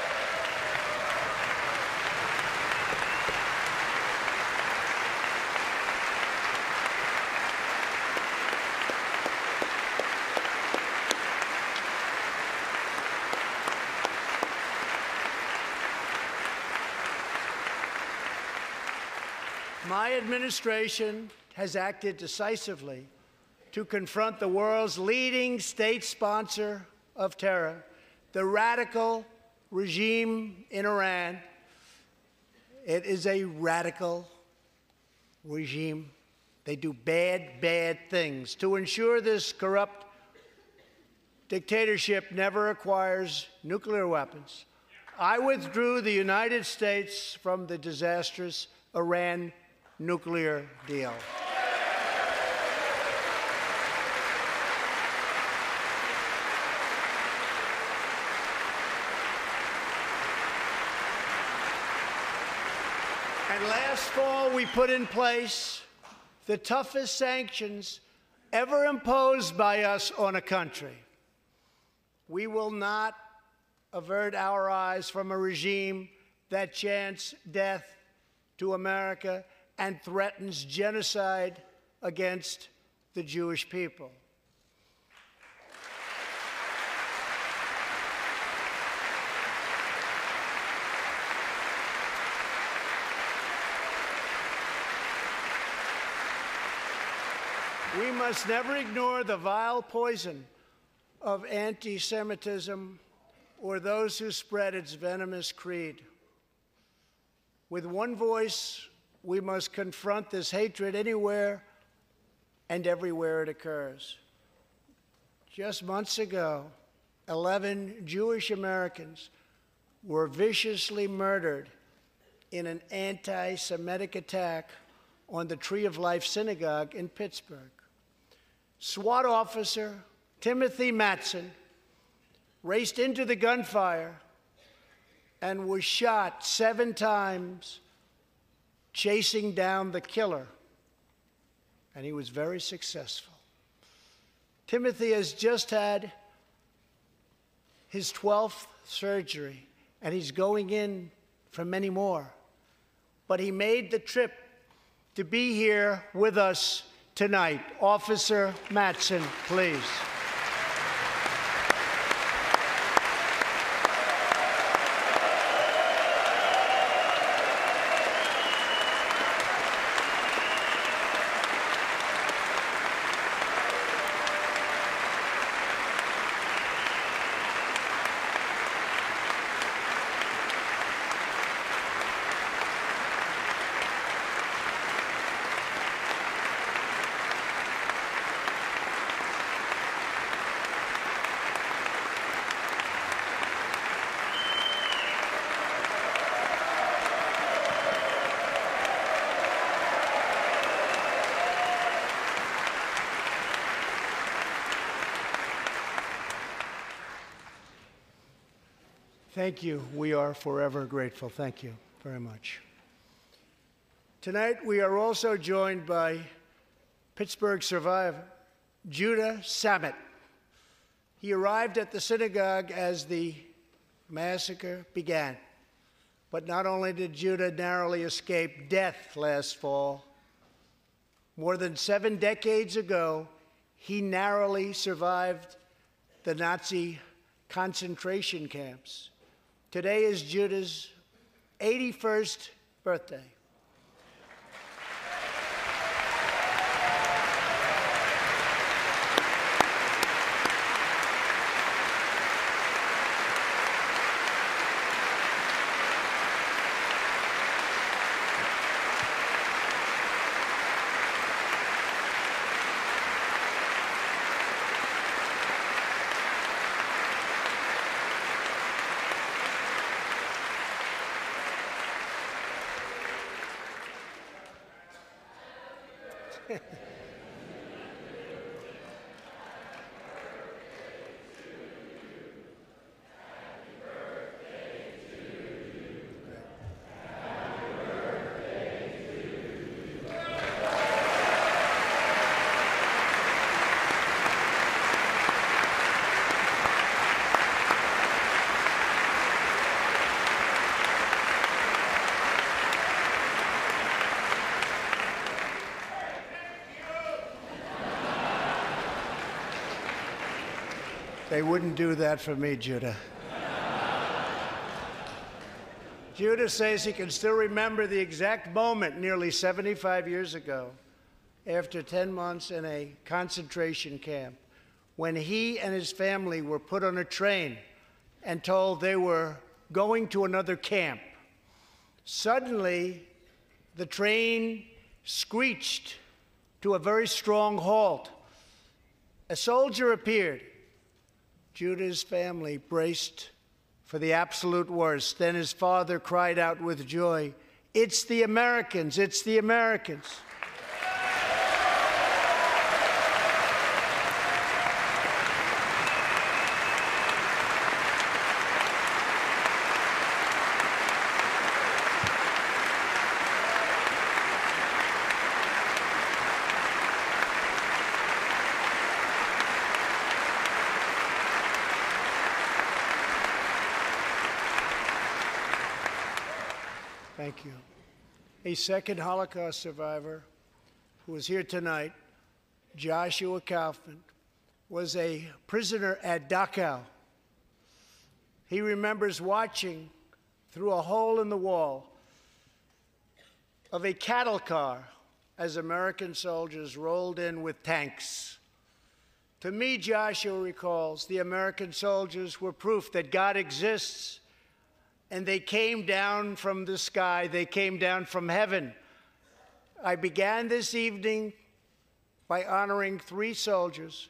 My administration has acted decisively to confront the world's leading state sponsor of terror, the radical regime in Iran. It is a radical regime. They do bad, bad things. To ensure this corrupt dictatorship never acquires nuclear weapons, I withdrew the United States from the disastrous Iran nuclear deal. And last fall, we put in place the toughest sanctions ever imposed by us on a country. We will not avert our eyes from a regime that chants death to America and threatens genocide against the Jewish people. We must never ignore the vile poison of anti-Semitism or those who spread its venomous creed. With one voice, we must confront this hatred anywhere and everywhere it occurs. Just months ago, 11 Jewish Americans were viciously murdered in an anti-Semitic attack on the Tree of Life Synagogue in Pittsburgh. SWAT officer Timothy Matson raced into the gunfire and was shot 7 times chasing down the killer, and he was very successful. Timothy has just had his 12th surgery, and he's going in for many more. but he made the trip to be here with us tonight. Officer Mattson, please. Thank you. We are forever grateful. Thank you very much. Tonight, we are also joined by Pittsburgh survivor, Judah Samet. He arrived at the synagogue as the massacre began. But not only did Judah narrowly escape death last fall, more than 7 decades ago, he narrowly survived the Nazi concentration camps. Today is Judah's 81st birthday. They wouldn't do that for me, Judah. Judah says he can still remember the exact moment nearly 75 years ago, after 10 months in a concentration camp, when he and his family were put on a train and told they were going to another camp. Suddenly, the train screeched to a very strong halt. A soldier appeared. Judah's family braced for the absolute worst. Then his father cried out with joy, "It's the Americans! It's the Americans!" Thank you. A second Holocaust survivor who is here tonight, Joshua Kaufman, was a prisoner at Dachau. He remembers watching through a hole in the wall of a cattle car as American soldiers rolled in with tanks. To me, Joshua recalls, the American soldiers were proof that God exists. And they came down from the sky. They came down from heaven. I began this evening by honoring 3 soldiers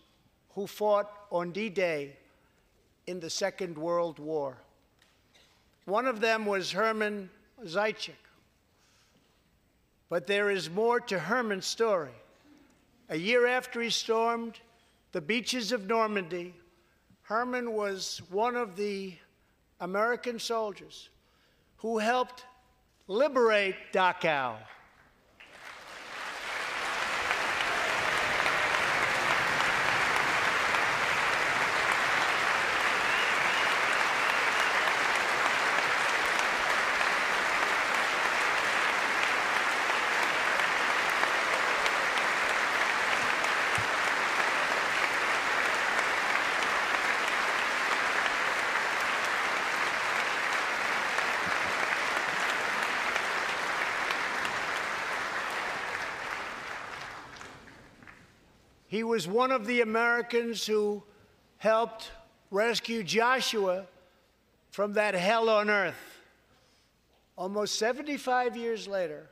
who fought on D-Day in the Second World War. One of them was Herman Zaitchik. But there is more to Herman's story. A year after he stormed the beaches of Normandy, Herman was one of the American soldiers who helped liberate Dachau. He was one of the Americans who helped rescue Joshua from that hell on earth. Almost 75 years later,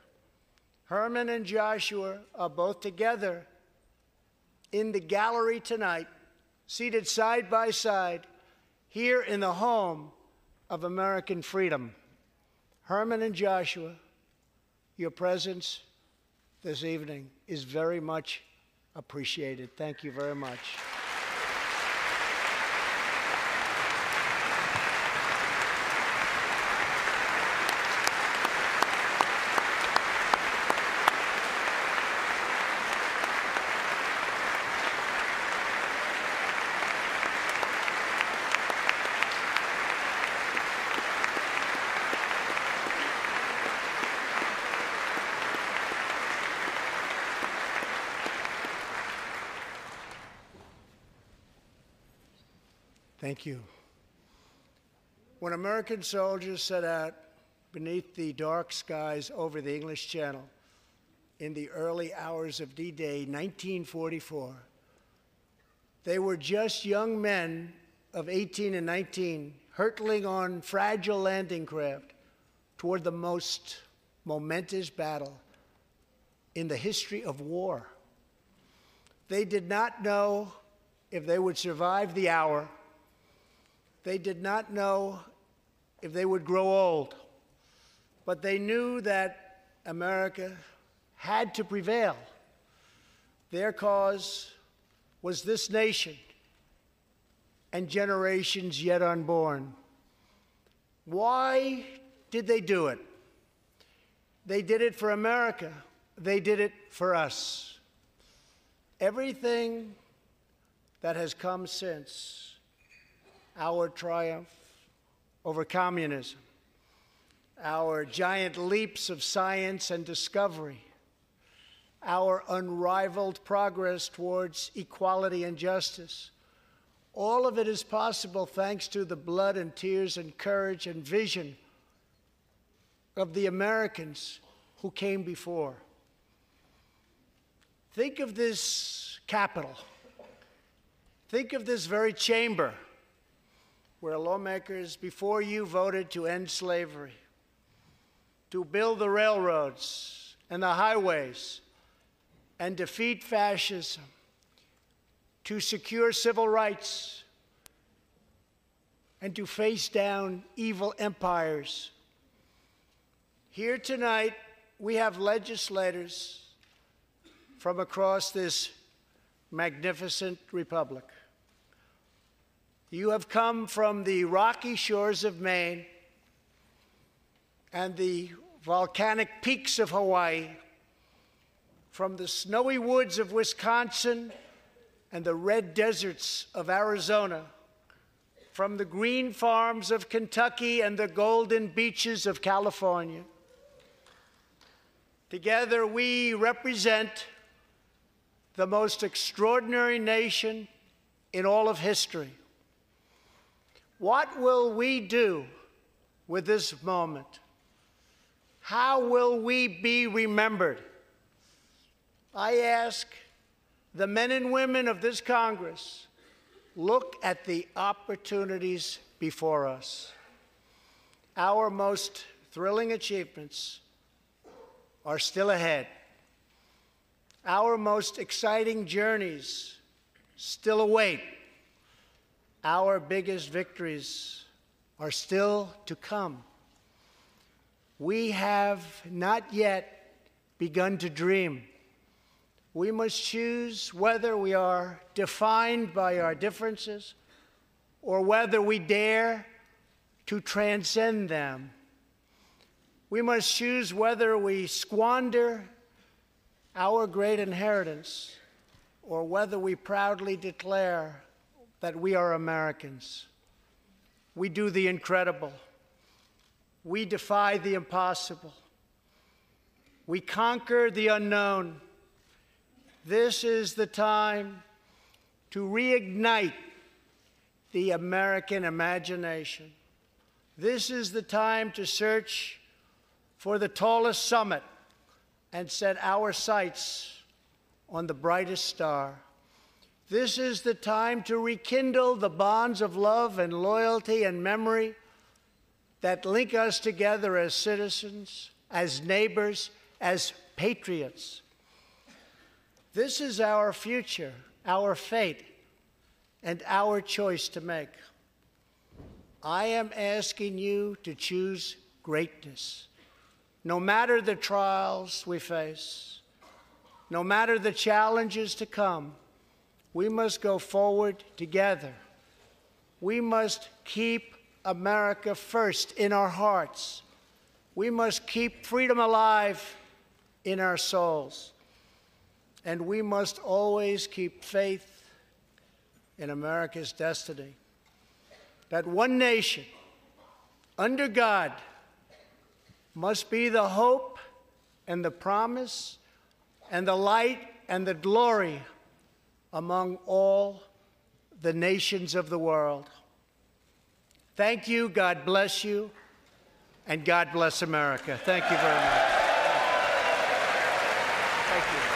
Herman and Joshua are both together in the gallery tonight, seated side by side, here in the home of American freedom. Herman and Joshua, your presence this evening is very much appreciated. Thank you very much. Thank you. When American soldiers set out beneath the dark skies over the English Channel in the early hours of D-Day 1944, they were just young men of 18 and 19 hurtling on fragile landing craft toward the most momentous battle in the history of war. They did not know if they would survive the hour. They did not know if they would grow old, but they knew that America had to prevail. Their cause was this nation and generations yet unborn. Why did they do it? They did it for America. They did it for us. Everything that has come since our triumph over communism, our giant leaps of science and discovery, our unrivaled progress towards equality and justice, all of it is possible thanks to the blood and tears and courage and vision of the Americans who came before. Think of this Capitol. Think of this very chamber where lawmakers before you voted to end slavery, to build the railroads and the highways, and defeat fascism, to secure civil rights, and to face down evil empires. Here tonight, we have legislators from across this magnificent republic. You have come from the rocky shores of Maine and the volcanic peaks of Hawaii, from the snowy woods of Wisconsin and the red deserts of Arizona, from the green farms of Kentucky and the golden beaches of California. Together, we represent the most extraordinary nation in all of history. What will we do with this moment? How will we be remembered? I ask the men and women of this Congress, look at the opportunities before us. Our most thrilling achievements are still ahead. Our most exciting journeys still await. Our biggest victories are still to come. We have not yet begun to dream. We must choose whether we are defined by our differences or whether we dare to transcend them. We must choose whether we squander our great inheritance or whether we proudly declare that we are Americans. We do the incredible. We defy the impossible. We conquer the unknown. This is the time to reignite the American imagination. This is the time to search for the tallest summit and set our sights on the brightest star. This is the time to rekindle the bonds of love and loyalty and memory that link us together as citizens, as neighbors, as patriots. This is our future, our fate, and our choice to make. I am asking you to choose greatness. No matter the trials we face, no matter the challenges to come, we must go forward together. We must keep America first in our hearts. We must keep freedom alive in our souls. And we must always keep faith in America's destiny. That one nation, under God, must be the hope and the promise and the light and the glory among all the nations of the world. Thank you, God bless you, and God bless America. Thank you very much. Thank you.